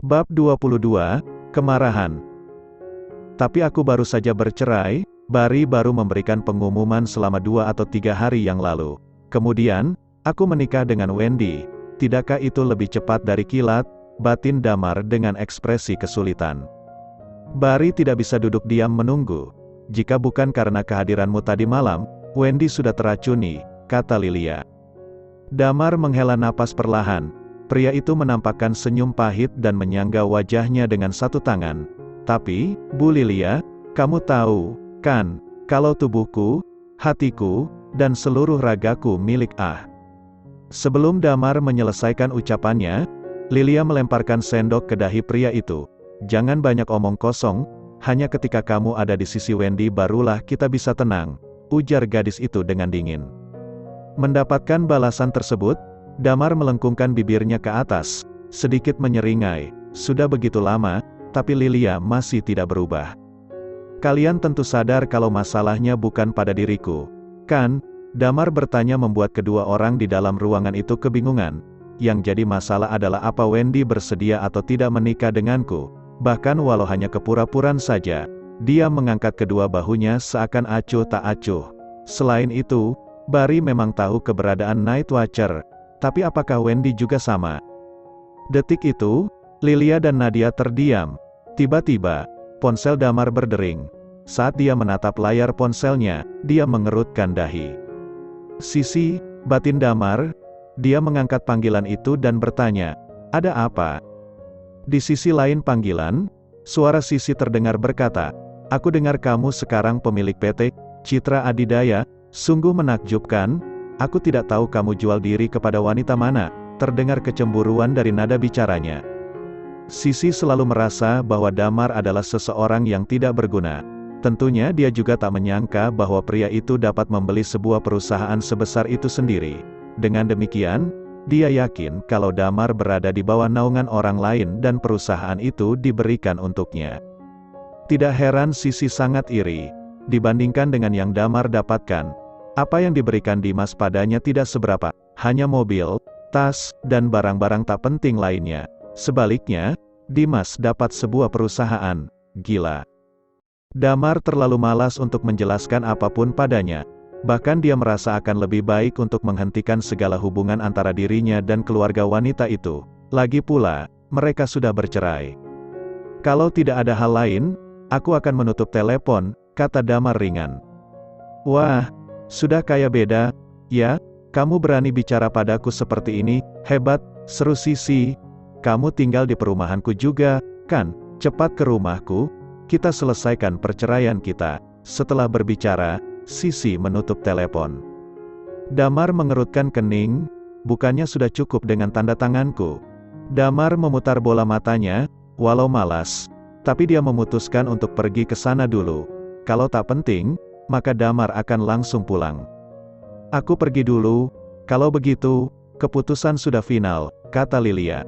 Bab 22, Kemarahan. Tapi aku baru saja bercerai, Bari baru memberikan pengumuman selama 2 atau 3 hari yang lalu. Kemudian, aku menikah dengan Wendy. Tidakkah itu lebih cepat dari kilat? Batin Damar dengan ekspresi kesulitan. Bari tidak bisa duduk diam menunggu. Jika bukan karena kehadiranmu tadi malam, Wendy sudah teracuni, kata Lilia. Damar menghela napas perlahan. Pria itu menampakkan senyum pahit dan menyangga wajahnya dengan satu tangan. Tapi, Bu Lilia, kamu tahu, kan, kalau tubuhku, hatiku, dan seluruh ragaku milik Ah. Sebelum Damar menyelesaikan ucapannya, Lilia melemparkan sendok ke dahi pria itu. Jangan banyak omong kosong, hanya ketika kamu ada di sisi Wendy barulah kita bisa tenang, ujar gadis itu dengan dingin. Mendapatkan balasan tersebut, Damar melengkungkan bibirnya ke atas, sedikit menyeringai. Sudah begitu lama, tapi Lilia masih tidak berubah. Kalian tentu sadar kalau masalahnya bukan pada diriku, kan? Damar bertanya membuat kedua orang di dalam ruangan itu kebingungan. Yang jadi masalah adalah apa Wendy bersedia atau tidak menikah denganku. Bahkan walau hanya kepura-puraan saja, dia mengangkat kedua bahunya seakan acuh tak acuh. Selain itu, Bari memang tahu keberadaan Night Watcher. Tapi apakah Wendy juga sama? Detik itu, Lilia dan Nadia terdiam. Tiba-tiba, ponsel Damar berdering. Saat dia menatap layar ponselnya, dia mengerutkan dahi. Sisi, batin Damar. Dia mengangkat panggilan itu dan bertanya, ada apa? Di sisi lain panggilan, suara Sisi terdengar berkata, aku dengar kamu sekarang pemilik PT Citra Adidaya, sungguh menakjubkan. Aku tidak tahu kamu jual diri kepada wanita mana. Terdengar kecemburuan dari nada bicaranya. Sisi selalu merasa bahwa Damar adalah seseorang yang tidak berguna. Tentunya dia juga tak menyangka bahwa pria itu dapat membeli sebuah perusahaan sebesar itu sendiri. Dengan demikian, dia yakin kalau Damar berada di bawah naungan orang lain dan perusahaan itu diberikan untuknya. Tidak heran Sisi sangat iri. Dibandingkan dengan yang Damar dapatkan, apa yang diberikan Dimas padanya tidak seberapa, hanya mobil, tas, dan barang-barang tak penting lainnya. Sebaliknya, Dimas dapat sebuah perusahaan. Gila. Damar terlalu malas untuk menjelaskan apapun padanya. Bahkan dia merasa akan lebih baik untuk menghentikan segala hubungan antara dirinya dan keluarga wanita itu. Lagi pula, mereka sudah bercerai. Kalau tidak ada hal lain, aku akan menutup telepon, kata Damar ringan. Wah, sudah kayak beda, ya? Kamu berani bicara padaku seperti ini, hebat, seru Sisi. Kamu tinggal di perumahanku juga, kan? Cepat ke rumahku, kita selesaikan perceraian kita. Setelah berbicara, Sisi menutup telepon. Damar mengerutkan kening, bukannya sudah cukup dengan tanda tanganku. Damar memutar bola matanya, walau malas, tapi dia memutuskan untuk pergi ke sana dulu. Kalau tak penting, maka Damar akan langsung pulang. Aku pergi dulu, kalau begitu, keputusan sudah final, kata Lilia.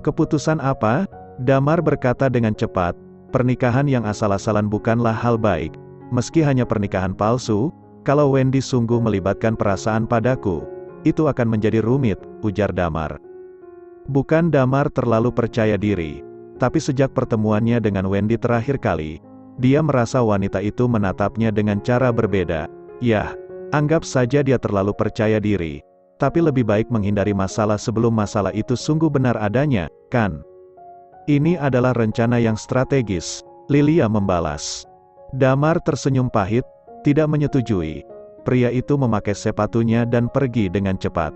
Keputusan apa? Damar berkata dengan cepat, pernikahan yang asal-asalan bukanlah hal baik. Meski hanya pernikahan palsu, kalau Wendy sungguh melibatkan perasaan padaku, itu akan menjadi rumit, ujar Damar. Bukan Damar terlalu percaya diri, tapi sejak pertemuannya dengan Wendy terakhir kali, dia merasa wanita itu menatapnya dengan cara berbeda. Yah, anggap saja dia terlalu percaya diri. Tapi lebih baik menghindari masalah sebelum masalah itu sungguh benar adanya, kan? Ini adalah rencana yang strategis, Lilia membalas. Damar tersenyum pahit, tidak menyetujui. Pria itu memakai sepatunya dan pergi dengan cepat.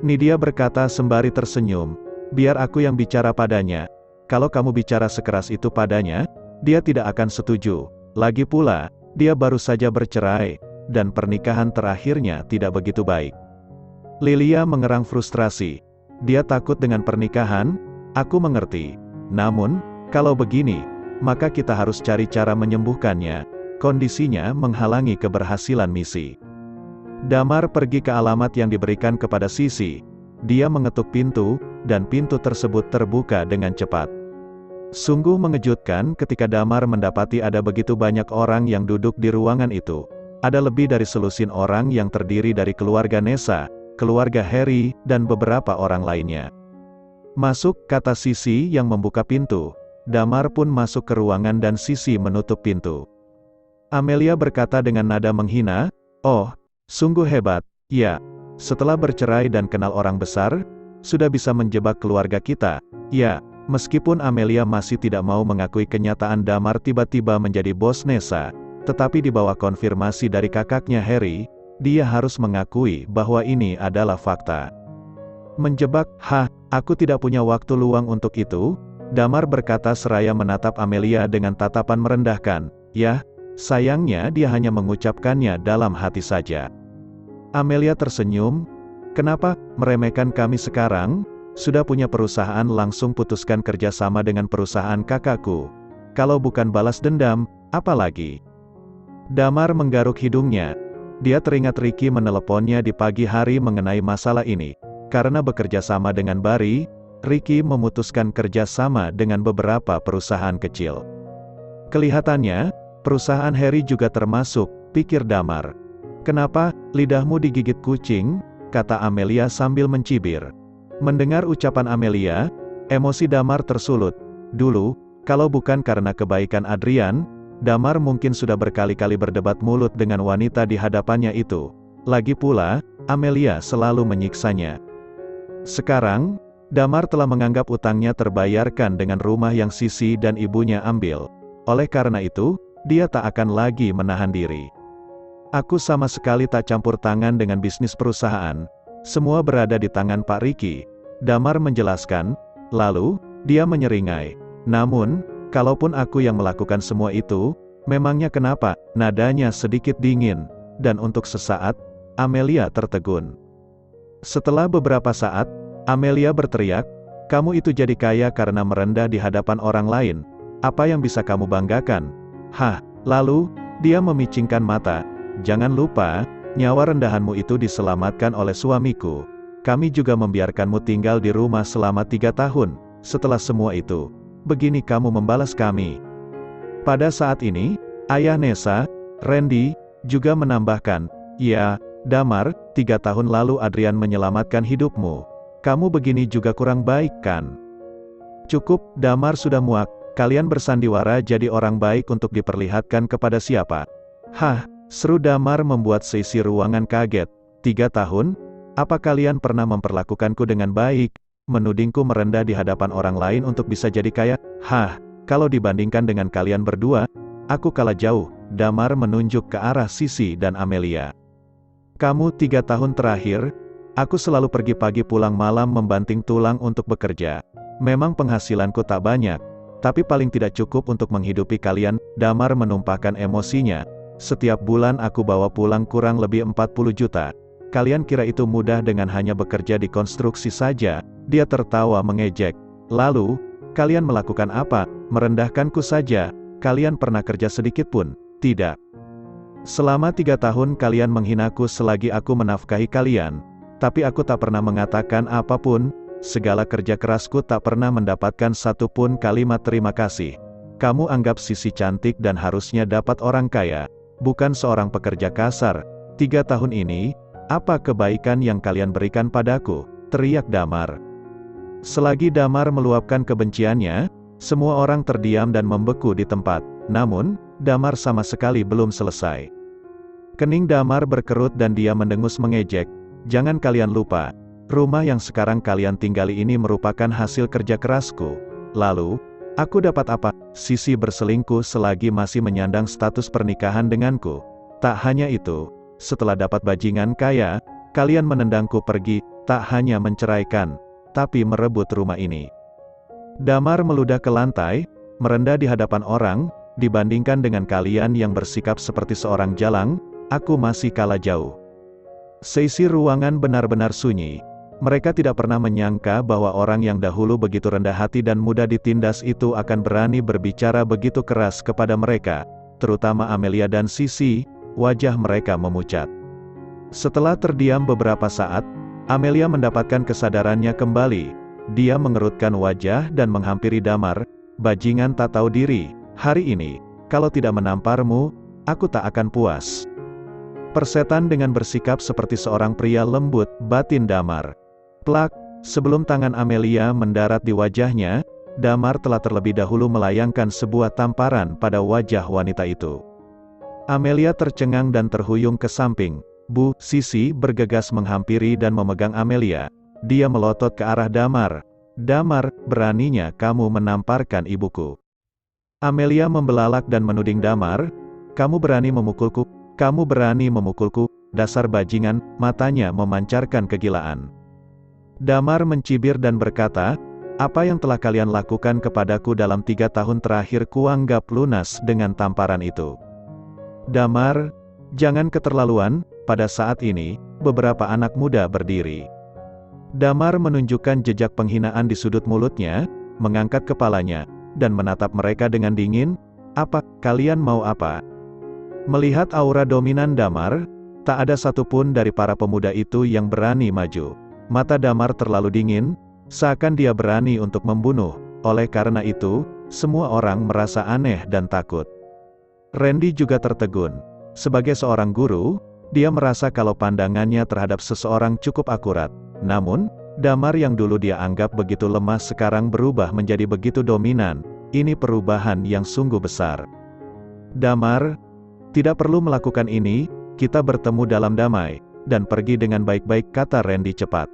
Nidia berkata sembari tersenyum, biar aku yang bicara padanya. Kalau kamu bicara sekeras itu padanya, dia tidak akan setuju. Lagi pula, dia baru saja bercerai, dan pernikahan terakhirnya tidak begitu baik. Lilia mengerang frustrasi. Dia takut dengan pernikahan, aku mengerti. Namun, kalau begini, maka kita harus cari cara menyembuhkannya. Kondisinya menghalangi keberhasilan misi. Damar pergi ke alamat yang diberikan kepada Sisi. Dia mengetuk pintu, dan pintu tersebut terbuka dengan cepat. Sungguh mengejutkan ketika Damar mendapati ada begitu banyak orang yang duduk di ruangan itu. Ada lebih dari selusin orang yang terdiri dari keluarga Nessa, keluarga Harry, dan beberapa orang lainnya. Masuk, kata Sisi yang membuka pintu. Damar pun masuk ke ruangan dan Sisi menutup pintu. Amelia berkata dengan nada menghina, "Oh, sungguh hebat, ya. Setelah bercerai dan kenal orang besar, sudah bisa menjebak keluarga kita, ya." Meskipun Amelia masih tidak mau mengakui kenyataan Damar tiba-tiba menjadi bos Nessa, tetapi di bawah konfirmasi dari kakaknya Harry, dia harus mengakui bahwa ini adalah fakta. Menjebak, aku tidak punya waktu luang untuk itu, Damar berkata seraya menatap Amelia dengan tatapan merendahkan. Ya, sayangnya dia hanya mengucapkannya dalam hati saja. Amelia tersenyum, "Kenapa meremehkan kami sekarang? Sudah punya perusahaan langsung putuskan kerjasama dengan perusahaan kakakku. Kalau bukan balas dendam, apa lagi?" Damar menggaruk hidungnya. Dia teringat Ricky meneleponnya di pagi hari mengenai masalah ini. Karena bekerja sama dengan Barry, Ricky memutuskan kerja sama dengan beberapa perusahaan kecil. Kelihatannya, perusahaan Harry juga termasuk, pikir Damar. "Kenapa, lidahmu digigit kucing?" kata Amelia sambil mencibir. Mendengar ucapan Amelia, emosi Damar tersulut. Dulu, kalau bukan karena kebaikan Adrian, Damar mungkin sudah berkali-kali berdebat mulut dengan wanita di hadapannya itu. Lagi pula, Amelia selalu menyiksanya. Sekarang, Damar telah menganggap utangnya terbayarkan dengan rumah yang Sisi dan ibunya ambil. Oleh karena itu, dia tak akan lagi menahan diri. "Aku sama sekali tak campur tangan dengan bisnis perusahaan. Semua berada di tangan Pak Ricky," Damar menjelaskan. Lalu, dia menyeringai. "Namun, kalaupun aku yang melakukan semua itu, memangnya kenapa?" Nadanya sedikit dingin, dan untuk sesaat, Amelia tertegun. Setelah beberapa saat, Amelia berteriak, "Kamu itu jadi kaya karena merendah di hadapan orang lain. Apa yang bisa kamu banggakan?" Lalu, dia memicingkan mata. "Jangan lupa, nyawa rendahanmu itu diselamatkan oleh suamiku. Kami juga membiarkanmu tinggal di rumah selama 3 tahun. Setelah semua itu, begini kamu membalas kami." Pada saat ini, ayah Nessa, Randy, juga menambahkan, "Ya, Damar, 3 tahun lalu Adrian menyelamatkan hidupmu. Kamu begini juga kurang baik kan?" "Cukup," Damar sudah muak. "Kalian bersandiwara jadi orang baik untuk diperlihatkan kepada siapa?" Seru Damar membuat seisi ruangan kaget. 3 tahun? Apa kalian pernah memperlakukanku dengan baik? Menudingku merendah di hadapan orang lain untuk bisa jadi kaya? Kalau dibandingkan dengan kalian berdua, aku kalah jauh." Damar menunjuk ke arah Sisi dan Amelia. "Kamu 3 tahun terakhir, aku selalu pergi pagi pulang malam membanting tulang untuk bekerja. Memang penghasilanku tak banyak, tapi paling tidak cukup untuk menghidupi kalian." Damar menumpahkan emosinya. "Setiap bulan aku bawa pulang kurang lebih 40 juta. Kalian kira itu mudah dengan hanya bekerja di konstruksi saja?" Dia tertawa mengejek. "Lalu, kalian melakukan apa? Merendahkanku saja. Kalian pernah kerja sedikit pun? Tidak. Selama 3 tahun kalian menghinaku selagi aku menafkahi kalian. Tapi aku tak pernah mengatakan apapun. Segala kerja kerasku tak pernah mendapatkan satu pun kalimat terima kasih. Kamu anggap Sisi cantik dan harusnya dapat orang kaya, bukan seorang pekerja kasar. 3 tahun ini, apa kebaikan yang kalian berikan padaku?" teriak Damar. Selagi Damar meluapkan kebenciannya, semua orang terdiam dan membeku di tempat. Namun, Damar sama sekali belum selesai. Kening Damar berkerut dan dia mendengus mengejek. "Jangan kalian lupa, rumah yang sekarang kalian tinggali ini merupakan hasil kerja kerasku. Lalu, aku dapat apa? Sisi berselingkuh selagi masih menyandang status pernikahan denganku. Tak hanya itu, setelah dapat bajingan kaya, kalian menendangku pergi, tak hanya menceraikan, tapi merebut rumah ini." Damar meludah ke lantai, merendah di hadapan orang. "Dibandingkan dengan kalian yang bersikap seperti seorang jalang, aku masih kalah jauh." Seisi ruangan benar-benar sunyi. Mereka tidak pernah menyangka bahwa orang yang dahulu begitu rendah hati dan mudah ditindas itu akan berani berbicara begitu keras kepada mereka, terutama Amelia dan Sisi. Wajah mereka memucat. Setelah terdiam beberapa saat, Amelia mendapatkan kesadarannya kembali. Dia mengerutkan wajah dan menghampiri Damar. "Bajingan tak tahu diri, hari ini, kalau tidak menamparmu, aku tak akan puas." Persetan dengan bersikap seperti seorang pria lembut, batin Damar. Plak, Sebelum tangan Amelia mendarat di wajahnya, Damar telah terlebih dahulu melayangkan sebuah tamparan pada wajah wanita itu. Amelia tercengang dan terhuyung ke samping. "Bu," Sisi bergegas menghampiri dan memegang Amelia. Dia melotot ke arah Damar. "Damar, beraninya kamu menamparkan ibuku." Amelia membelalak dan menuding Damar, "Kamu berani memukulku? Kamu berani memukulku, dasar bajingan." Matanya memancarkan kegilaan. Damar mencibir dan berkata, "Apa yang telah kalian lakukan kepadaku dalam 3 tahun terakhir kuanggap lunas dengan tamparan itu." "Damar, jangan keterlaluan." Pada saat ini, beberapa anak muda berdiri. Damar menunjukkan jejak penghinaan di sudut mulutnya, mengangkat kepalanya, dan menatap mereka dengan dingin. "Apa, kalian mau apa?" Melihat aura dominan Damar, tak ada satupun dari para pemuda itu yang berani maju. Mata Damar terlalu dingin, seakan dia berani untuk membunuh. Oleh karena itu, semua orang merasa aneh dan takut. Randy juga tertegun. Sebagai seorang guru, dia merasa kalau pandangannya terhadap seseorang cukup akurat. Namun, Damar yang dulu dia anggap begitu lemah sekarang berubah menjadi begitu dominan. Ini perubahan yang sungguh besar. "Damar, tidak perlu melakukan ini, kita bertemu dalam damai, dan pergi dengan baik-baik," kata Randy cepat.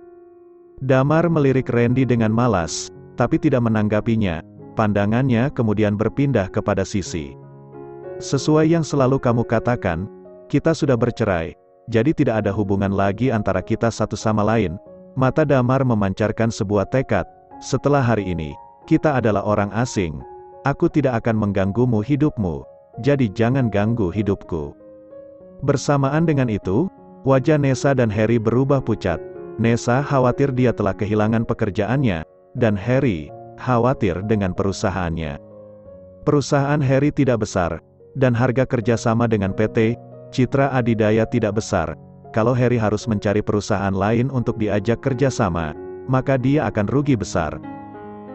Damar melirik Randy dengan malas, tapi tidak menanggapinya. Pandangannya kemudian berpindah kepada Sisi. "Sesuai yang selalu kamu katakan, kita sudah bercerai, jadi tidak ada hubungan lagi antara kita satu sama lain." Mata Damar memancarkan sebuah tekad, "Setelah hari ini, kita adalah orang asing. Aku tidak akan mengganggumu hidupmu, jadi jangan ganggu hidupku." Bersamaan dengan itu, wajah Nessa dan Harry berubah pucat. Nessa khawatir dia telah kehilangan pekerjaannya, dan Harry khawatir dengan perusahaannya. Perusahaan Harry tidak besar, dan harga kerjasama dengan PT Citra Adidaya tidak besar. Kalau Harry harus mencari perusahaan lain untuk diajak kerjasama, maka dia akan rugi besar.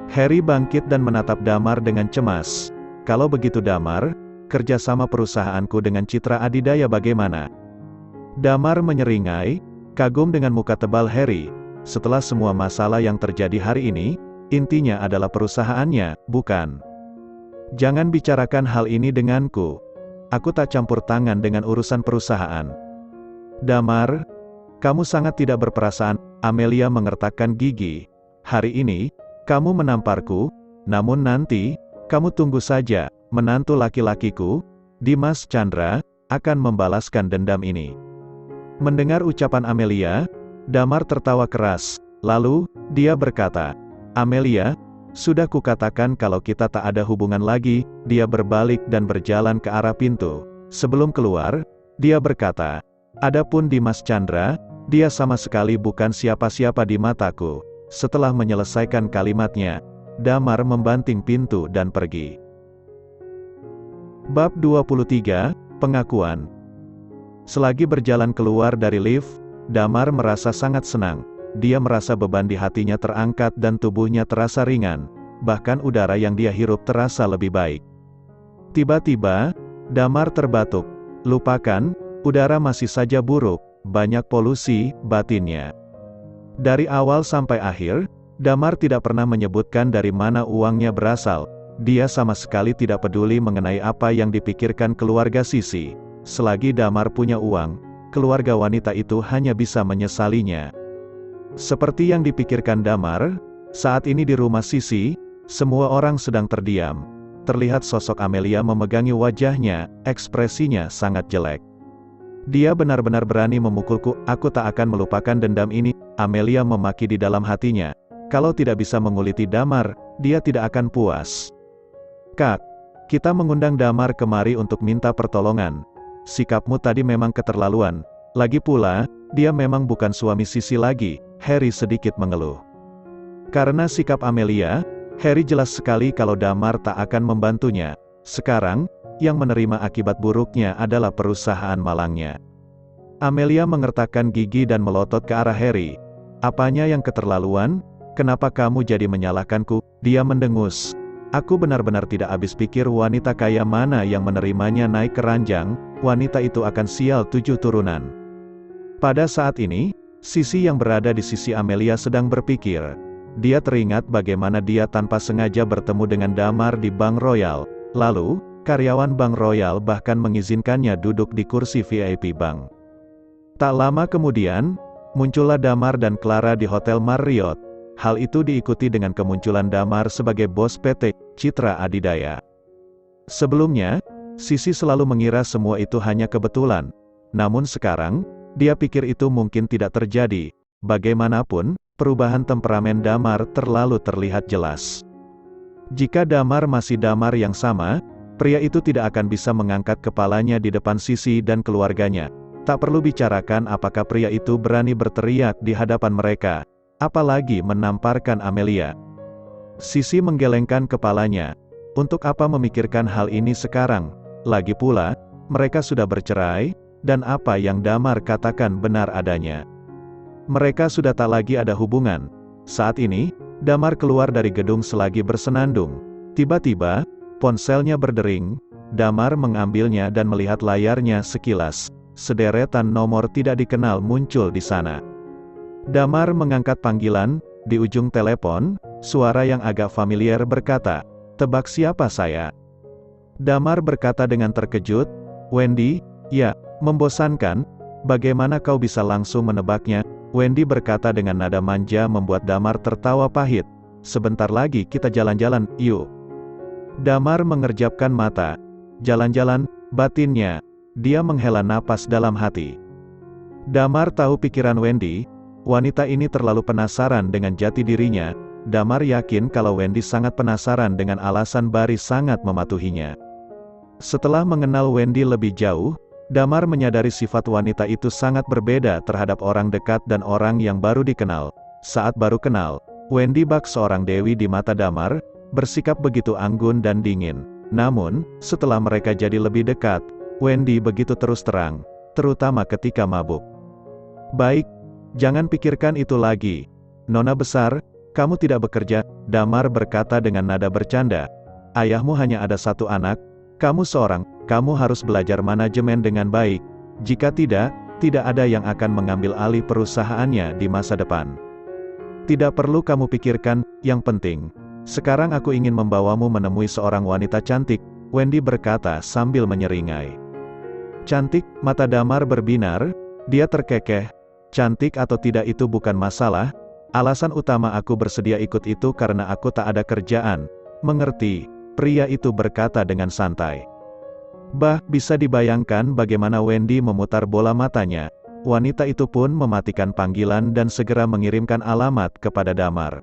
Harry bangkit dan menatap Damar dengan cemas. "Kalau begitu Damar, kerjasama perusahaanku dengan Citra Adidaya bagaimana?" Damar menyeringai, kagum dengan muka tebal Harry. "Setelah semua masalah yang terjadi hari ini, intinya adalah perusahaannya, bukan? Jangan bicarakan hal ini denganku. Aku tak campur tangan dengan urusan perusahaan." "Damar, kamu sangat tidak berperasaan." Amelia mengertakkan gigi. "Hari ini, kamu menamparku, namun nanti, kamu tunggu saja, menantu laki-lakiku, Dimas Chandra, akan membalaskan dendam ini." Mendengar ucapan Amelia, Damar tertawa keras. Lalu, dia berkata, "Amelia, sudah kukatakan kalau kita tak ada hubungan lagi." Dia berbalik dan berjalan ke arah pintu. Sebelum keluar, dia berkata, "Adapun Dimas Chandra, dia sama sekali bukan siapa-siapa di mataku." Setelah menyelesaikan kalimatnya, Damar membanting pintu dan pergi. Bab 23, Pengakuan. Selagi berjalan keluar dari lift, Damar merasa sangat senang. Dia merasa beban di hatinya terangkat dan tubuhnya terasa ringan. Bahkan udara yang dia hirup terasa lebih baik. Tiba-tiba, Damar terbatuk. "Lupakan, udara masih saja buruk, banyak polusi," batinnya. Dari awal sampai akhir, Damar tidak pernah menyebutkan dari mana uangnya berasal. Dia sama sekali tidak peduli mengenai apa yang dipikirkan keluarga Sisi. Selagi Damar punya uang, keluarga wanita itu hanya bisa menyesalinya. Seperti yang dipikirkan Damar, saat ini di rumah Sisi, semua orang sedang terdiam. Terlihat sosok Amelia memegangi wajahnya, ekspresinya sangat jelek. "Dia benar-benar berani memukulku, aku tak akan melupakan dendam ini." Amelia memaki di dalam hatinya. Kalau tidak bisa menguliti Damar, dia tidak akan puas. "Kak, kita mengundang Damar kemari untuk minta pertolongan. Sikapmu tadi memang keterlaluan. Lagi pula, dia memang bukan suami Sisi lagi." Harry sedikit mengeluh. Karena sikap Amelia, Harry jelas sekali kalau Damar tak akan membantunya. Sekarang, yang menerima akibat buruknya adalah perusahaan malangnya. Amelia mengertakkan gigi dan melotot ke arah Harry. "Apanya yang keterlaluan? Kenapa kamu jadi menyalahkanku?" Dia mendengus. "Aku benar-benar tidak habis pikir wanita kaya mana yang menerimanya naik ke ranjang, wanita itu akan sial 7 turunan." Pada saat ini, Sisi yang berada di sisi Amelia sedang berpikir. Dia teringat bagaimana dia tanpa sengaja bertemu dengan Damar di Bank Royal. Lalu, karyawan Bank Royal bahkan mengizinkannya duduk di kursi VIP bank. Tak lama kemudian, muncullah Damar dan Clara di Hotel Marriott. Hal itu diikuti dengan kemunculan Damar sebagai bos PT Citra Adidaya. Sebelumnya, Sisi selalu mengira semua itu hanya kebetulan. Namun sekarang, dia pikir itu mungkin tidak terjadi. Bagaimanapun, perubahan temperamen Damar terlalu terlihat jelas. Jika Damar masih Damar yang sama, pria itu tidak akan bisa mengangkat kepalanya di depan Sisi dan keluarganya. Tak perlu bicarakan apakah pria itu berani berteriak di hadapan mereka, apalagi menamparkan Amelia. Sisi menggelengkan kepalanya. Untuk apa memikirkan hal ini sekarang? Lagi pula, mereka sudah bercerai, dan apa yang Damar katakan benar adanya. Mereka sudah tak lagi ada hubungan. Saat ini, Damar keluar dari gedung selagi bersenandung. Tiba-tiba, ponselnya berdering. Damar mengambilnya dan melihat layarnya sekilas. Sederetan nomor tidak dikenal muncul di sana. Damar mengangkat panggilan. Di ujung telepon, suara yang agak familiar berkata, "Tebak siapa saya?" Damar berkata dengan terkejut, "Wendy?" "Ya, membosankan. Bagaimana kau bisa langsung menebaknya?" Wendy berkata dengan nada manja membuat Damar tertawa pahit. "Sebentar lagi kita jalan-jalan, yuk." Damar mengerjapkan mata. "Jalan-jalan," batinnya. Dia menghela napas dalam hati. Damar tahu pikiran Wendy. Wanita ini terlalu penasaran dengan jati dirinya. Damar yakin kalau Wendy sangat penasaran dengan alasan Bari sangat mematuhinya. Setelah mengenal Wendy lebih jauh, Damar menyadari sifat wanita itu sangat berbeda terhadap orang dekat dan orang yang baru dikenal. Saat baru kenal, Wendy bak seorang dewi di mata Damar, bersikap begitu anggun dan dingin. Namun, setelah mereka jadi lebih dekat, Wendy begitu terus terang, terutama ketika mabuk. "Baik, jangan pikirkan itu lagi. Nona besar, kamu tidak bekerja," Damar berkata dengan nada bercanda. "Ayahmu hanya ada satu anak, kamu seorang, kamu harus belajar manajemen dengan baik. Jika tidak, tidak ada yang akan mengambil alih perusahaannya di masa depan. Tidak perlu kamu pikirkan, yang penting. Sekarang aku ingin membawamu menemui seorang wanita cantik," Wendy berkata sambil menyeringai. "Cantik?" Mata Damar berbinar, dia terkekeh. "Cantik atau tidak itu bukan masalah. Alasan utama aku bersedia ikut itu karena aku tak ada kerjaan." "Mengerti," pria itu berkata dengan santai. Bisa dibayangkan bagaimana Wendy memutar bola matanya. Wanita itu pun mematikan panggilan dan segera mengirimkan alamat kepada Damar.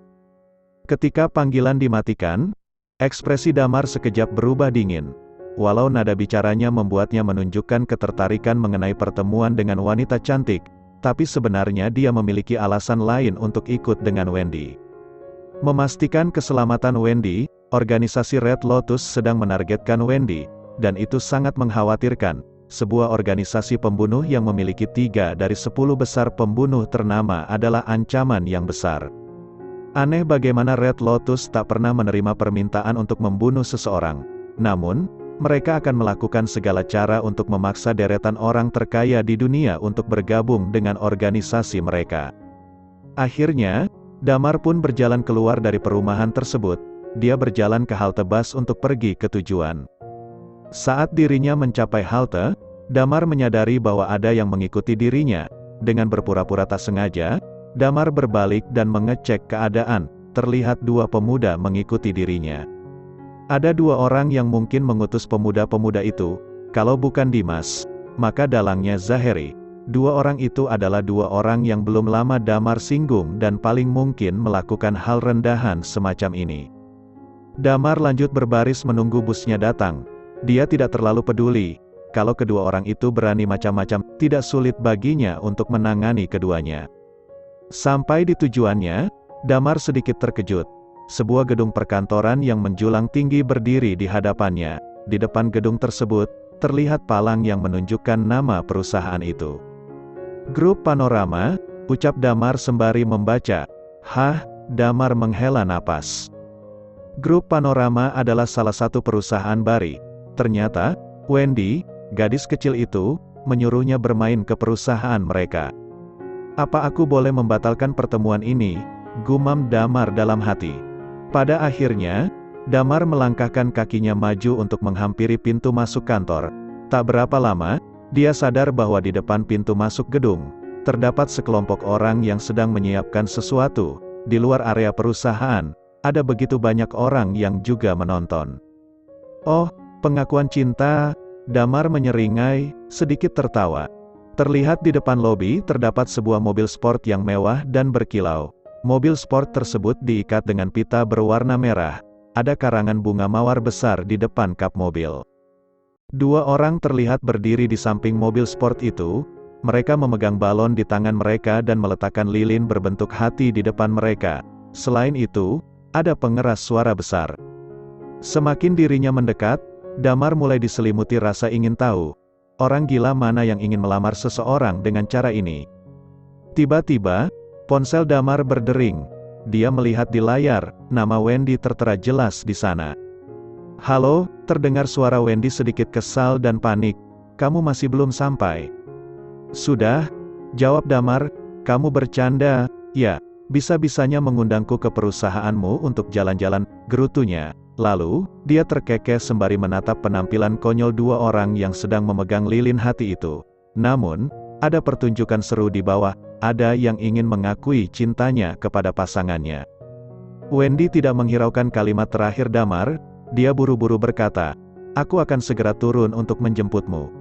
Ketika panggilan dimatikan, ekspresi Damar sekejap berubah dingin. Walau nada bicaranya membuatnya menunjukkan ketertarikan mengenai pertemuan dengan wanita cantik, tapi sebenarnya dia memiliki alasan lain untuk ikut dengan Wendy. Memastikan keselamatan Wendy, organisasi Red Lotus sedang menargetkan Wendy, dan itu sangat mengkhawatirkan. Sebuah organisasi pembunuh yang memiliki 3 dari 10 besar pembunuh ternama adalah ancaman yang besar. Aneh bagaimana Red Lotus tak pernah menerima permintaan untuk membunuh seseorang. Namun, mereka akan melakukan segala cara untuk memaksa deretan orang terkaya di dunia untuk bergabung dengan organisasi mereka. Akhirnya, Damar pun berjalan keluar dari perumahan tersebut. Dia berjalan ke halte bus untuk pergi ke tujuan. Saat dirinya mencapai halte, Damar menyadari bahwa ada yang mengikuti dirinya. Dengan berpura-pura tak sengaja, Damar berbalik dan mengecek keadaan. Terlihat 2 pemuda mengikuti dirinya. Ada 2 orang yang mungkin mengutus pemuda-pemuda itu. Kalau bukan Dimas, maka dalangnya Zaheri. 2 orang itu adalah 2 orang yang belum lama Damar singgung dan paling mungkin melakukan hal rendahan semacam ini. Damar lanjut berbaris menunggu busnya datang. Dia tidak terlalu peduli. Kalau kedua orang itu berani macam-macam, tidak sulit baginya untuk menangani keduanya. Sampai di tujuannya, Damar sedikit terkejut. Sebuah gedung perkantoran yang menjulang tinggi berdiri di hadapannya. Di depan gedung tersebut, terlihat palang yang menunjukkan nama perusahaan itu. "Grup Panorama," ucap Damar sembari membaca. "Hah?" Damar menghela napas. Grup Panorama adalah salah satu perusahaan Bari. Ternyata, Wendy, gadis kecil itu, menyuruhnya bermain ke perusahaan mereka. Apa aku boleh membatalkan pertemuan ini? Gumam Damar dalam hati. Pada akhirnya, Damar melangkahkan kakinya maju untuk menghampiri pintu masuk kantor. Tak berapa lama, dia sadar bahwa di depan pintu masuk gedung, terdapat sekelompok orang yang sedang menyiapkan sesuatu. Di luar area perusahaan, ada begitu banyak orang yang juga menonton. Oh, pengakuan cinta, Damar menyeringai, sedikit tertawa. Terlihat di depan lobi terdapat sebuah mobil sport yang mewah dan berkilau. Mobil sport tersebut diikat dengan pita berwarna merah. Ada karangan bunga mawar besar di depan kap mobil. Dua orang terlihat berdiri di samping mobil sport itu. Mereka memegang balon di tangan mereka dan meletakkan lilin berbentuk hati di depan mereka. Selain itu, ada pengeras suara besar. Semakin dirinya mendekat, Damar mulai diselimuti rasa ingin tahu. Orang gila mana yang ingin melamar seseorang dengan cara ini? Tiba-tiba, ponsel Damar berdering. Dia melihat di layar, nama Wendy tertera jelas di sana. "Halo," terdengar suara Wendy sedikit kesal dan panik. "Kamu masih belum sampai?" "Sudah," jawab Damar. "Kamu bercanda, ya? Bisa-bisanya mengundangku ke perusahaanmu untuk jalan-jalan," gerutunya. Lalu, dia terkekeh sembari menatap penampilan konyol dua orang yang sedang memegang lilin hati itu. Namun, ada pertunjukan seru di bawah, ada yang ingin mengakui cintanya kepada pasangannya. Wendy tidak menghiraukan kalimat terakhir Damar, dia buru-buru berkata, "Aku akan segera turun untuk menjemputmu."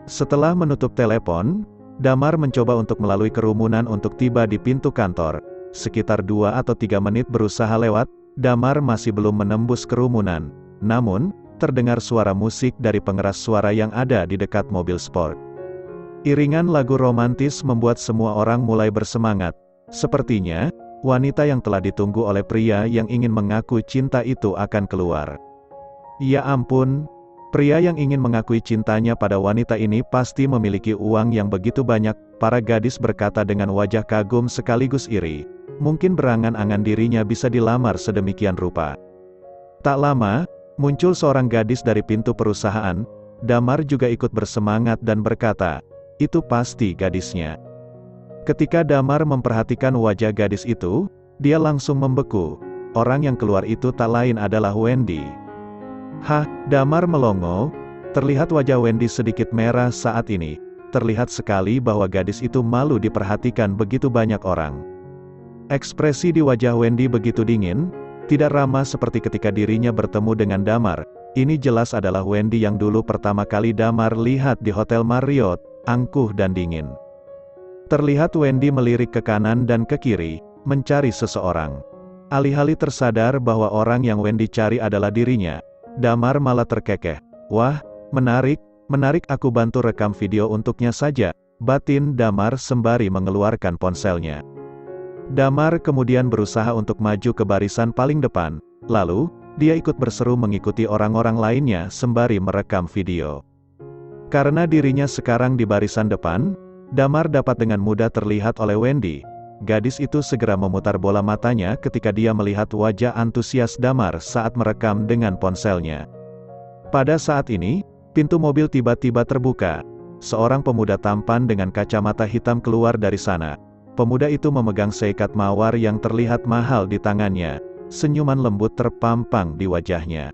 Setelah menutup telepon, Damar mencoba untuk melalui kerumunan untuk tiba di pintu kantor. Sekitar 2 atau 3 menit berusaha lewat, Damar masih belum menembus kerumunan. Namun, terdengar suara musik dari pengeras suara yang ada di dekat mobil sport. Iringan lagu romantis membuat semua orang mulai bersemangat. Sepertinya, wanita yang telah ditunggu oleh pria yang ingin mengaku cinta itu akan keluar. Ya ampun, pria yang ingin mengakui cintanya pada wanita ini pasti memiliki uang yang begitu banyak, para gadis berkata dengan wajah kagum sekaligus iri. Mungkin berangan-angan dirinya bisa dilamar sedemikian rupa. Tak lama, muncul seorang gadis dari pintu perusahaan. Damar juga ikut bersemangat dan berkata, "Itu pasti gadisnya." Ketika Damar memperhatikan wajah gadis itu, dia langsung membeku. Orang yang keluar itu tak lain adalah Wendy. "Hah?" Damar melongo. Terlihat wajah Wendy sedikit merah saat ini. Terlihat sekali bahwa gadis itu malu diperhatikan begitu banyak orang. Ekspresi di wajah Wendy begitu dingin, tidak ramah seperti ketika dirinya bertemu dengan Damar. Ini jelas adalah Wendy yang dulu pertama kali Damar lihat di Hotel Marriott, angkuh dan dingin. Terlihat Wendy melirik ke kanan dan ke kiri, mencari seseorang. Alih-alih tersadar bahwa orang yang Wendy cari adalah dirinya, Damar malah terkekeh. "Wah, menarik, aku bantu rekam video untuknya saja," batin Damar sembari mengeluarkan ponselnya. Damar kemudian berusaha untuk maju ke barisan paling depan, lalu, dia ikut berseru mengikuti orang-orang lainnya sembari merekam video. Karena dirinya sekarang di barisan depan, Damar dapat dengan mudah terlihat oleh Wendy. Gadis itu segera memutar bola matanya ketika dia melihat wajah antusias Damar saat merekam dengan ponselnya. Pada saat ini, pintu mobil tiba-tiba terbuka. Seorang pemuda tampan dengan kacamata hitam keluar dari sana. Pemuda itu memegang seikat mawar yang terlihat mahal di tangannya. Senyuman lembut terpampang di wajahnya.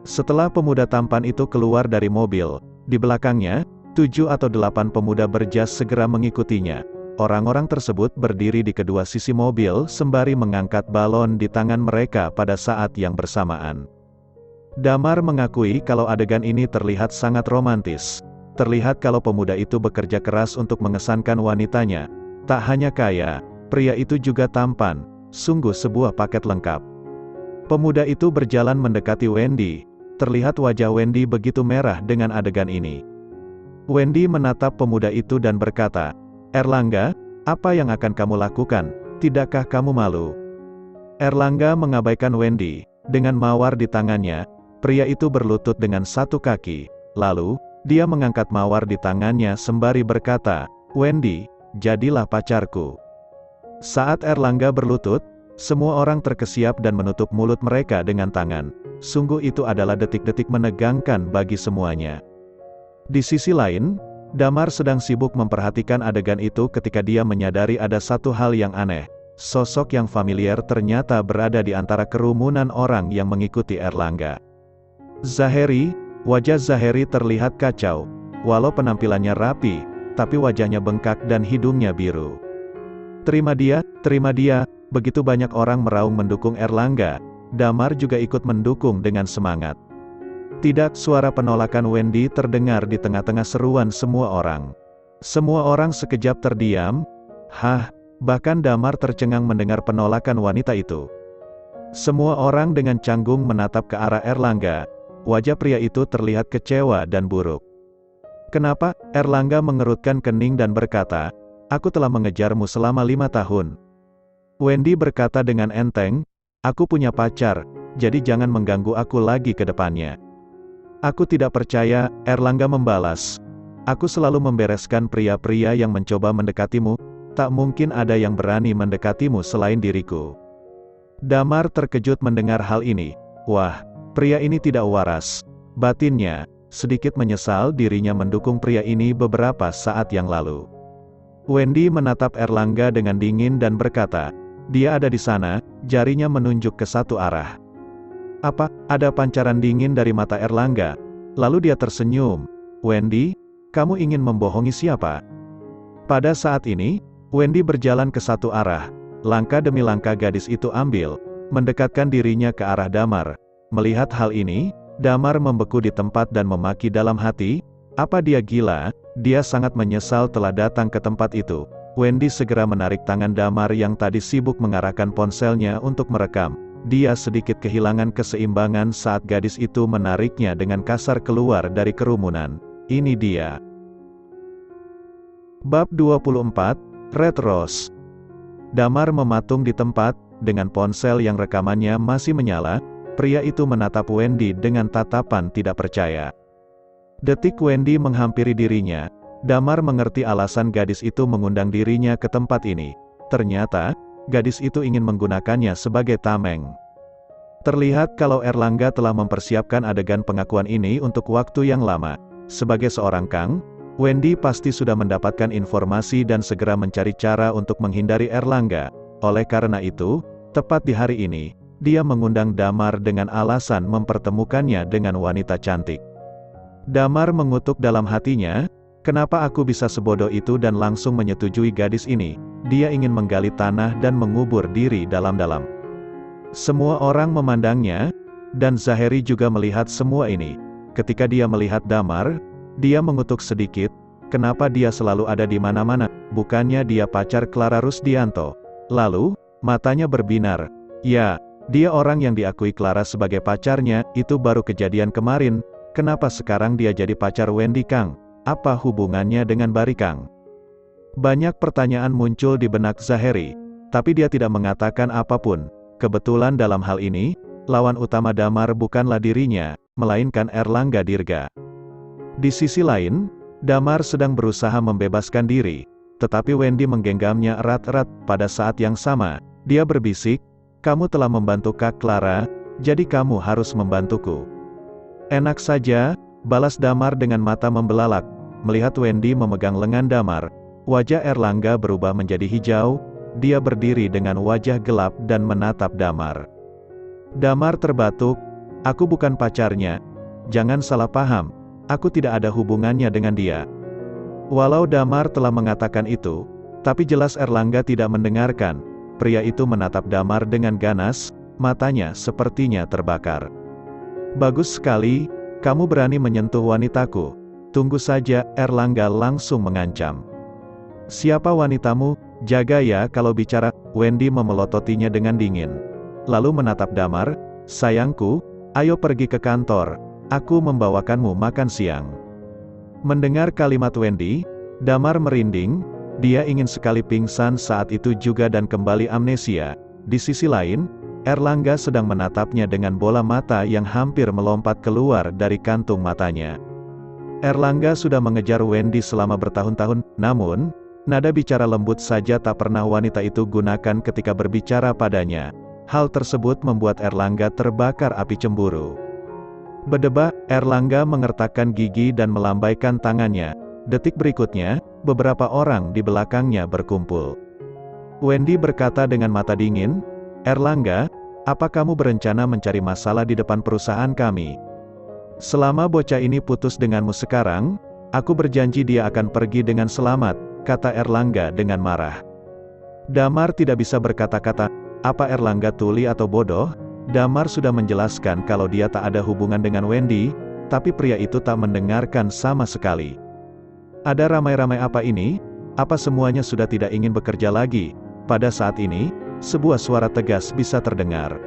Setelah pemuda tampan itu keluar dari mobil, di belakangnya, 7 atau 8 pemuda berjas segera mengikutinya. Orang-orang tersebut berdiri di kedua sisi mobil sembari mengangkat balon di tangan mereka pada saat yang bersamaan. Damar mengakui kalau adegan ini terlihat sangat romantis. Terlihat kalau pemuda itu bekerja keras untuk mengesankan wanitanya. Tak hanya kaya, pria itu juga tampan, sungguh sebuah paket lengkap. Pemuda itu berjalan mendekati Wendy. Terlihat wajah Wendy begitu merah dengan adegan ini. Wendy menatap pemuda itu dan berkata, "Erlangga, apa yang akan kamu lakukan? Tidakkah kamu malu?" Erlangga mengabaikan Wendy. Dengan mawar di tangannya, pria itu berlutut dengan satu kaki. Lalu, dia mengangkat mawar di tangannya sembari berkata, "Wendy, jadilah pacarku." Saat Erlangga berlutut, semua orang terkesiap dan menutup mulut mereka dengan tangan. Sungguh itu adalah detik-detik menegangkan bagi semuanya. Di sisi lain, Damar sedang sibuk memperhatikan adegan itu ketika dia menyadari ada satu hal yang aneh. Sosok yang familiar ternyata berada di antara kerumunan orang yang mengikuti Erlangga. Zaheri, wajah Zaheri terlihat kacau. Walau penampilannya rapi, tapi wajahnya bengkak dan hidungnya biru. Terima dia, begitu banyak orang meraung mendukung Erlangga. Damar juga ikut mendukung dengan semangat. Tidak, suara penolakan Wendy terdengar di tengah-tengah seruan semua orang. Semua orang sekejap terdiam. Bahkan Damar tercengang mendengar penolakan wanita itu. Semua orang dengan canggung menatap ke arah Erlangga. Wajah pria itu terlihat kecewa dan buruk. Kenapa? Erlangga mengerutkan kening dan berkata, aku telah mengejarmu selama 5 tahun. Wendy berkata dengan enteng, aku punya pacar, jadi jangan mengganggu aku lagi ke depannya. Aku tidak percaya, Erlangga membalas. Aku selalu membereskan pria-pria yang mencoba mendekatimu, tak mungkin ada yang berani mendekatimu selain diriku. Damar terkejut mendengar hal ini. Wah, pria ini tidak waras. Batinnya sedikit menyesal dirinya mendukung pria ini beberapa saat yang lalu. Wendy menatap Erlangga dengan dingin dan berkata, dia ada di sana, jarinya menunjuk ke satu arah. Apa? Ada pancaran dingin dari mata Erlangga. Lalu dia tersenyum. Wendy, kamu ingin membohongi siapa? Pada saat ini, Wendy berjalan ke satu arah. Langkah demi langkah gadis itu ambil, mendekatkan dirinya ke arah Damar. Melihat hal ini, Damar membeku di tempat dan memaki dalam hati, apa dia gila? Dia sangat menyesal telah datang ke tempat itu. Wendy segera menarik tangan Damar yang tadi sibuk mengarahkan ponselnya untuk merekam. Dia sedikit kehilangan keseimbangan saat gadis itu menariknya dengan kasar keluar dari kerumunan. Ini dia. Bab 24, Red Rose. Damar mematung di tempat, dengan ponsel yang rekamannya masih menyala. Pria itu menatap Wendy dengan tatapan tidak percaya. Detik Wendy menghampiri dirinya, Damar mengerti alasan gadis itu mengundang dirinya ke tempat ini. Ternyata, gadis itu ingin menggunakannya sebagai tameng. Terlihat kalau Erlangga telah mempersiapkan adegan pengakuan ini untuk waktu yang lama. Sebagai seorang Kang, Wendy pasti sudah mendapatkan informasi dan segera mencari cara untuk menghindari Erlangga. Oleh karena itu, tepat di hari ini, dia mengundang Damar dengan alasan mempertemukannya dengan wanita cantik. Damar mengutuk dalam hatinya, kenapa aku bisa sebodoh itu dan langsung menyetujui gadis ini? Dia ingin menggali tanah dan mengubur diri dalam-dalam. Semua orang memandangnya, dan Zaheri juga melihat semua ini. Ketika dia melihat Damar, dia mengutuk sedikit, kenapa dia selalu ada di mana-mana? Bukannya dia pacar Clara Rusdianto? Lalu, matanya berbinar. Ya, dia orang yang diakui Clara sebagai pacarnya, itu baru kejadian kemarin. Kenapa sekarang dia jadi pacar Wendy Kang? Apa hubungannya dengan Bari Kang? Banyak pertanyaan muncul di benak Zaheri, tapi dia tidak mengatakan apapun. Kebetulan dalam hal ini, lawan utama Damar bukanlah dirinya, melainkan Erlangga Dirga. Di sisi lain, Damar sedang berusaha membebaskan diri, tetapi Wendy menggenggamnya erat-erat. Pada saat yang sama, dia berbisik, kamu telah membantu Kak Clara, jadi kamu harus membantuku. Enak saja, balas Damar dengan mata membelalak. Melihat Wendy memegang lengan Damar, wajah Erlangga berubah menjadi hijau. Dia berdiri dengan wajah gelap dan menatap Damar. Damar terbatuk, aku bukan pacarnya. Jangan salah paham, aku tidak ada hubungannya dengan dia. Walau Damar telah mengatakan itu, tapi jelas Erlangga tidak mendengarkan. Pria itu menatap Damar dengan ganas, matanya sepertinya terbakar. Bagus sekali, kamu berani menyentuh wanitaku. Tunggu saja, Erlangga langsung mengancam. Siapa wanitamu? Jaga ya kalau bicara. Wendy memelototinya dengan dingin. Lalu menatap Damar, sayangku, ayo pergi ke kantor, aku membawakanmu makan siang. Mendengar kalimat Wendy, Damar merinding, dia ingin sekali pingsan saat itu juga dan kembali amnesia. Di sisi lain, Erlangga sedang menatapnya dengan bola mata yang hampir melompat keluar dari kantung matanya. Erlangga sudah mengejar Wendy selama bertahun-tahun, namun, nada bicara lembut saja tak pernah wanita itu gunakan ketika berbicara padanya. Hal tersebut membuat Erlangga terbakar api cemburu. Berdebah, Erlangga mengertakkan gigi dan melambaikan tangannya. Detik berikutnya, beberapa orang di belakangnya berkumpul. Wendy berkata dengan mata dingin, "Erlangga, apa kamu berencana mencari masalah di depan perusahaan kami? Selama bocah ini putus denganmu sekarang, aku berjanji dia akan pergi dengan selamat," kata Erlangga dengan marah. Damar tidak bisa berkata-kata, apa Erlangga tuli atau bodoh? Damar sudah menjelaskan kalau dia tak ada hubungan dengan Wendy, tapi pria itu tak mendengarkan sama sekali. Ada ramai-ramai apa ini? Apa semuanya sudah tidak ingin bekerja lagi? Pada saat ini, sebuah suara tegas bisa terdengar.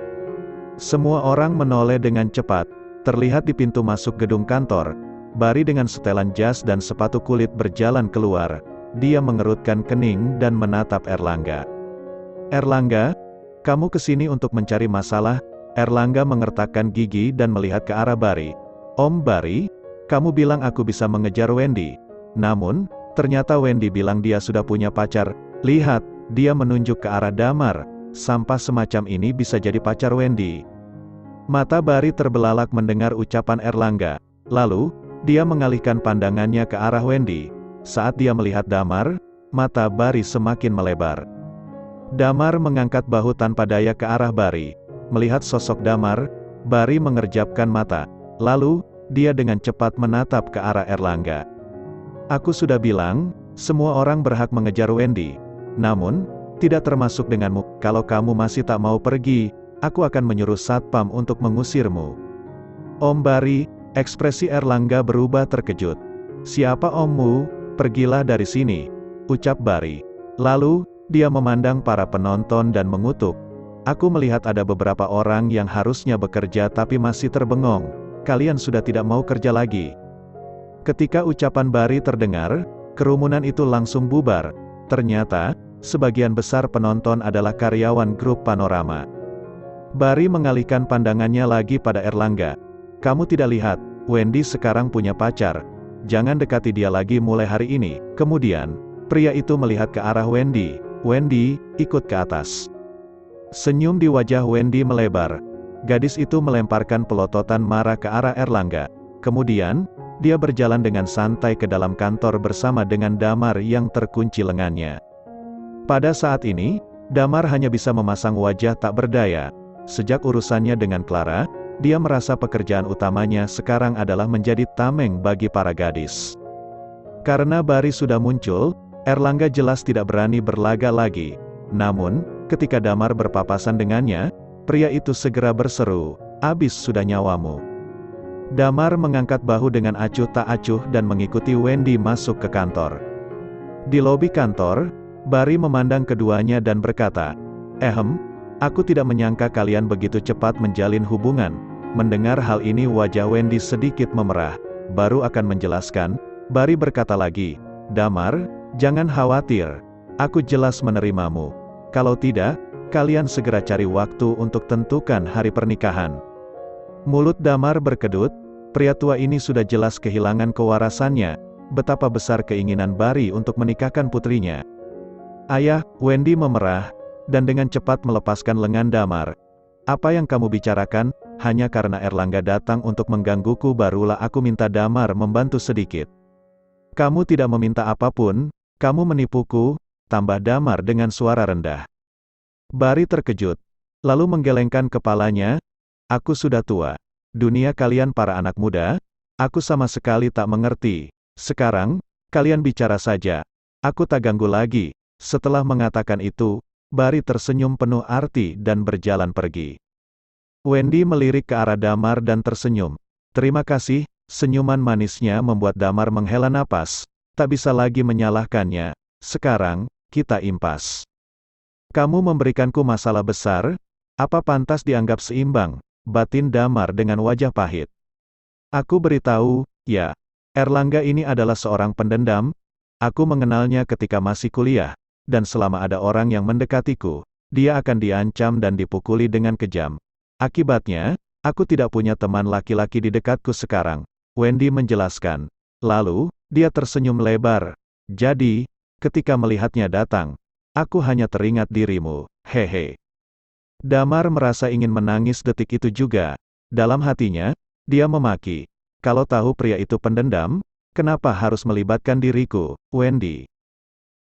Semua orang menoleh dengan cepat. Terlihat di pintu masuk gedung kantor, Bari dengan setelan jas dan sepatu kulit berjalan keluar. Dia mengerutkan kening dan menatap Erlangga. "Erlangga, kamu kesini untuk mencari masalah?" Erlangga mengertakkan gigi dan melihat ke arah Bari. "Om Bari, kamu bilang aku bisa mengejar Wendy. Namun, ternyata Wendy bilang dia sudah punya pacar. Lihat," dia menunjuk ke arah Damar. "Sampah semacam ini bisa jadi pacar Wendy." Mata Bari terbelalak mendengar ucapan Erlangga. Lalu, dia mengalihkan pandangannya ke arah Wendy. Saat dia melihat Damar, mata Bari semakin melebar. Damar mengangkat bahu tanpa daya ke arah Bari. Melihat sosok Damar, Bari mengerjapkan mata. Lalu, dia dengan cepat menatap ke arah Erlangga. "Aku sudah bilang, semua orang berhak mengejar Wendy. Namun, tidak termasuk denganmu. Kalau kamu masih tak mau pergi, aku akan menyuruh satpam untuk mengusirmu." "Om Bari," ekspresi Erlangga berubah terkejut. "Siapa ommu? Pergilah dari sini," ucap Bari. Lalu, dia memandang para penonton dan mengutuk. "Aku melihat ada beberapa orang yang harusnya bekerja tapi masih terbengong. Kalian sudah tidak mau kerja lagi." Ketika ucapan Bari terdengar, kerumunan itu langsung bubar. Ternyata, sebagian besar penonton adalah karyawan grup Panorama. Bari mengalihkan pandangannya lagi pada Erlangga. "Kamu tidak lihat, Wendy sekarang punya pacar. Jangan dekati dia lagi mulai hari ini." Kemudian, pria itu melihat ke arah Wendy. "Wendy, ikut ke atas." Senyum di wajah Wendy melebar. Gadis itu melemparkan pelototan marah ke arah Erlangga. Kemudian, dia berjalan dengan santai ke dalam kantor bersama dengan Damar yang terkunci lengannya. Pada saat ini, Damar hanya bisa memasang wajah tak berdaya. Sejak urusannya dengan Clara, dia merasa pekerjaan utamanya sekarang adalah menjadi tameng bagi para gadis. Karena Bari sudah muncul, Erlangga jelas tidak berani berlaga lagi. Namun, ketika Damar berpapasan dengannya, pria itu segera berseru, "Abis sudah nyawamu." Damar mengangkat bahu dengan acuh tak acuh dan mengikuti Wendy masuk ke kantor. Di lobi kantor, Bari memandang keduanya dan berkata, Aku tidak menyangka kalian begitu cepat menjalin hubungan." Mendengar hal ini wajah Wendy sedikit memerah. Baru akan menjelaskan, Bari berkata lagi, "Damar, jangan khawatir. Aku jelas menerimamu. Kalau tidak, kalian segera cari waktu untuk tentukan hari pernikahan." Mulut Damar berkedut, pria tua ini sudah jelas kehilangan kewarasannya. Betapa besar keinginan Bari untuk menikahkan putrinya. "Ayah," Wendy memerah, dan dengan cepat melepaskan lengan Damar. "Apa yang kamu bicarakan? Hanya karena Erlangga datang untuk menggangguku barulah aku minta Damar membantu sedikit." "Kamu tidak meminta apapun, kamu menipuku," tambah Damar dengan suara rendah. Bari terkejut, lalu menggelengkan kepalanya. "Aku sudah tua. Dunia kalian para anak muda, aku sama sekali tak mengerti. Sekarang, kalian bicara saja. Aku tak ganggu lagi." Setelah mengatakan itu, Bari tersenyum penuh arti dan berjalan pergi. Wendy melirik ke arah Damar dan tersenyum. "Terima kasih." Senyuman manisnya membuat Damar menghela napas. Tak bisa lagi menyalahkannya. "Sekarang, kita impas. Kamu memberikanku masalah besar. Apa pantas dianggap seimbang?" Batin Damar dengan wajah pahit. "Aku beritahu, ya. Erlangga ini adalah seorang pendendam. Aku mengenalnya ketika masih kuliah. Dan selama ada orang yang mendekatiku, dia akan diancam dan dipukuli dengan kejam. Akibatnya, aku tidak punya teman laki-laki di dekatku sekarang." Wendy menjelaskan. Lalu, dia tersenyum lebar. "Jadi, ketika melihatnya datang, aku hanya teringat dirimu, hehe." Damar merasa ingin menangis detik itu juga. Dalam hatinya, dia memaki. Kalau tahu pria itu pendendam, kenapa harus melibatkan diriku, Wendy?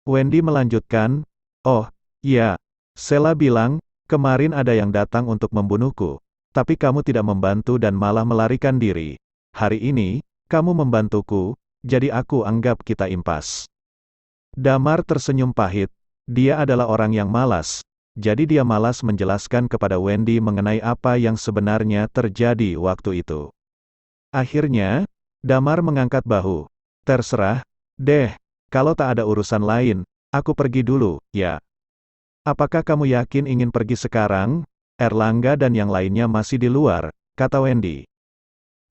Wendy melanjutkan, oh, ya, Sheila bilang, kemarin ada yang datang untuk membunuhku. Tapi kamu tidak membantu dan malah melarikan diri. Hari ini, kamu membantuku, jadi aku anggap kita impas. Damar tersenyum pahit. Dia adalah orang yang malas. Jadi dia malas menjelaskan kepada Wendy mengenai apa yang sebenarnya terjadi waktu itu. Akhirnya, Damar mengangkat bahu. Terserah, deh, kalau tak ada urusan lain, aku pergi dulu, ya. Apakah kamu yakin ingin pergi sekarang? Erlangga dan yang lainnya masih di luar, kata Wendy.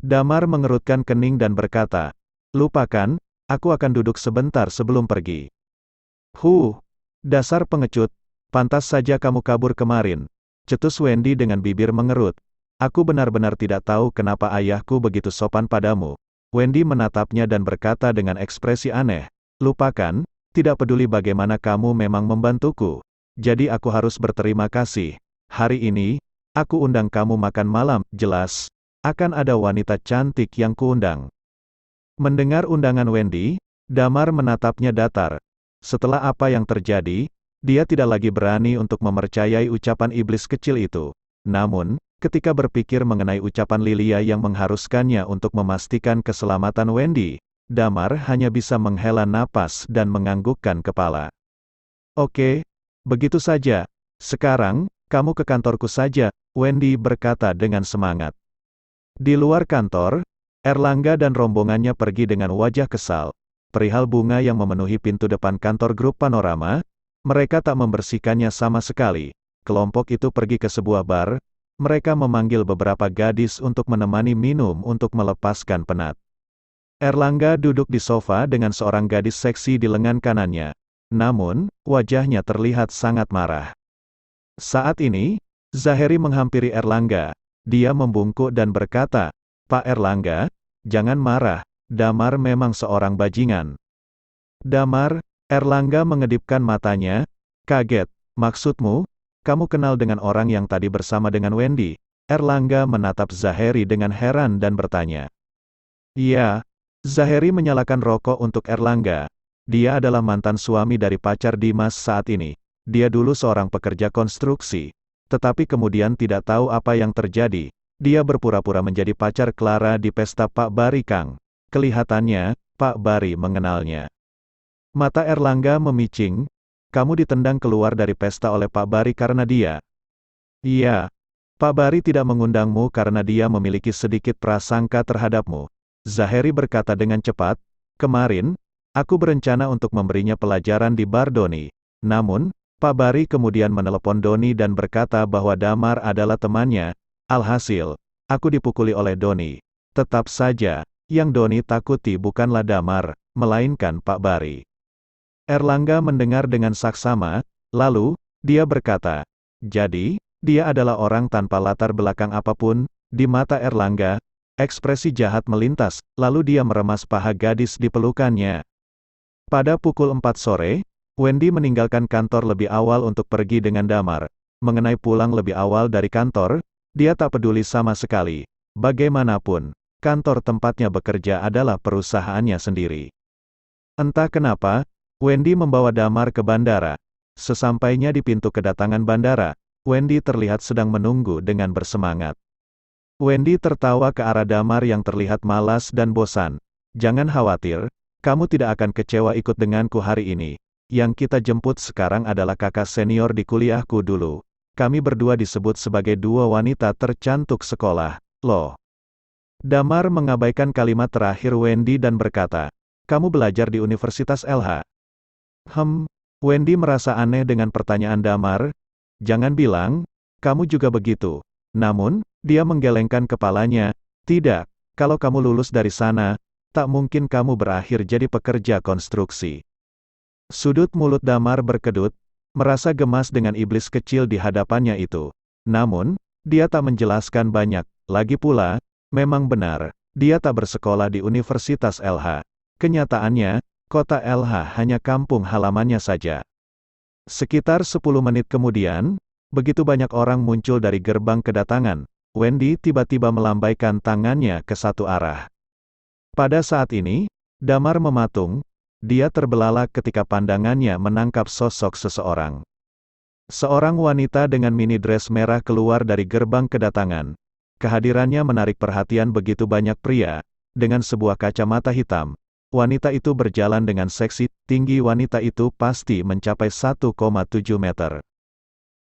Damar mengerutkan kening dan berkata, lupakan, aku akan duduk sebentar sebelum pergi. Dasar pengecut, pantas saja kamu kabur kemarin. Cetus Wendy dengan bibir mengerut. Aku benar-benar tidak tahu kenapa ayahku begitu sopan padamu. Wendy menatapnya dan berkata dengan ekspresi aneh, lupakan, tidak peduli bagaimana kamu memang membantuku. Jadi aku harus berterima kasih. Hari ini, aku undang kamu makan malam, jelas. Akan ada wanita cantik yang kuundang. Mendengar undangan Wendy, Damar menatapnya datar. Setelah apa yang terjadi, dia tidak lagi berani untuk mempercayai ucapan iblis kecil itu. Namun, ketika berpikir mengenai ucapan Lilia yang mengharuskannya untuk memastikan keselamatan Wendy, Damar hanya bisa menghela napas dan menganggukkan kepala. Oke, begitu saja. Sekarang, kamu ke kantorku saja, Wendy berkata dengan semangat. Di luar kantor, Erlangga dan rombongannya pergi dengan wajah kesal. Perihal bunga yang memenuhi pintu depan kantor grup Panorama, mereka tak membersihkannya sama sekali. Kelompok itu pergi ke sebuah bar. Mereka memanggil beberapa gadis untuk menemani minum untuk melepaskan penat. Erlangga duduk di sofa dengan seorang gadis seksi di lengan kanannya. Namun, wajahnya terlihat sangat marah. Saat ini, Zaheri menghampiri Erlangga. Dia membungkuk dan berkata, Pak Erlangga, jangan marah, Damar memang seorang bajingan. Damar, Erlangga mengedipkan matanya, kaget, maksudmu? Kamu kenal dengan orang yang tadi bersama dengan Wendy? Erlangga menatap Zaheri dengan heran dan bertanya. Iya. Zaheri menyalakan rokok untuk Erlangga. Dia adalah mantan suami dari pacar Dimas saat ini. Dia dulu seorang pekerja konstruksi. Tetapi kemudian tidak tahu apa yang terjadi. Dia berpura-pura menjadi pacar Clara di pesta Pak Bari Kang. Kelihatannya, Pak Bari mengenalnya. Mata Erlangga memicing. Kamu ditendang keluar dari pesta oleh Pak Bari karena dia. Iya. Pak Bari tidak mengundangmu karena dia memiliki sedikit prasangka terhadapmu. Zaheri berkata dengan cepat, kemarin, aku berencana untuk memberinya pelajaran di bar Doni. Namun, Pak Bari kemudian menelepon Doni dan berkata bahwa Damar adalah temannya. Alhasil, aku dipukuli oleh Doni. Tetap saja, yang Doni takuti bukanlah Damar, melainkan Pak Bari. Erlangga mendengar dengan saksama, lalu, dia berkata, jadi, dia adalah orang tanpa latar belakang apapun. Di mata Erlangga, ekspresi jahat melintas, lalu dia meremas paha gadis di pelukannya. Pada pukul 4 sore, Wendy meninggalkan kantor lebih awal untuk pergi dengan Damar. Mengenai pulang lebih awal dari kantor, dia tak peduli sama sekali. Bagaimanapun, kantor tempatnya bekerja adalah perusahaannya sendiri. Entah kenapa, Wendy membawa Damar ke bandara. Sesampainya di pintu kedatangan bandara, Wendy terlihat sedang menunggu dengan bersemangat. Wendy tertawa ke arah Damar yang terlihat malas dan bosan. Jangan khawatir, kamu tidak akan kecewa ikut denganku hari ini. Yang kita jemput sekarang adalah kakak senior di kuliahku dulu. Kami berdua disebut sebagai dua wanita tercantik sekolah, loh. Damar mengabaikan kalimat terakhir Wendy dan berkata, kamu belajar di Universitas LH. Wendy merasa aneh dengan pertanyaan Damar. Jangan bilang, kamu juga begitu. Namun, dia menggelengkan kepalanya. Tidak, kalau kamu lulus dari sana, tak mungkin kamu berakhir jadi pekerja konstruksi. Sudut mulut Damar berkedut, merasa gemas dengan iblis kecil di hadapannya itu. Namun, dia tak menjelaskan banyak. Lagi pula, memang benar, dia tak bersekolah di Universitas LH. Kenyataannya, kota LH hanya kampung halamannya saja. Sekitar 10 menit kemudian, begitu banyak orang muncul dari gerbang kedatangan. Wendy tiba-tiba melambaikan tangannya ke satu arah. Pada saat ini, Damar mematung, dia terbelalak ketika pandangannya menangkap sosok seseorang. Seorang wanita dengan mini dress merah keluar dari gerbang kedatangan. Kehadirannya menarik perhatian begitu banyak pria. Dengan sebuah kacamata hitam, wanita itu berjalan dengan seksi. Tinggi wanita itu pasti mencapai 1,7 meter.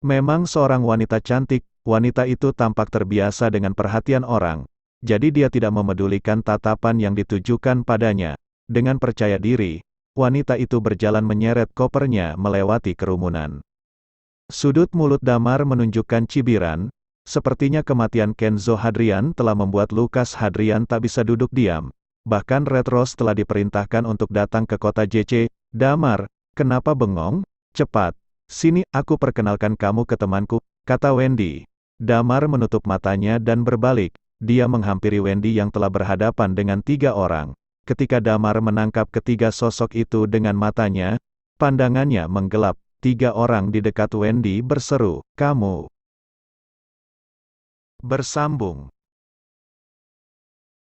Memang seorang wanita cantik, wanita itu tampak terbiasa dengan perhatian orang. Jadi dia tidak memedulikan tatapan yang ditujukan padanya. Dengan percaya diri, wanita itu berjalan menyeret kopernya melewati kerumunan. Sudut mulut Damar menunjukkan cibiran. Sepertinya kematian Kenzo Hadrian telah membuat Lukas Hadrian tak bisa duduk diam. Bahkan Red Rose telah diperintahkan untuk datang ke kota JC. Damar, kenapa bengong? Cepat, sini aku perkenalkan kamu ke temanku, kata Wendy. Damar menutup matanya dan berbalik. Dia menghampiri Wendy yang telah berhadapan dengan 3 orang. Ketika Damar menangkap ketiga sosok itu dengan matanya, pandangannya menggelap. 3 orang di dekat Wendy berseru, "Kamu!" Bersambung.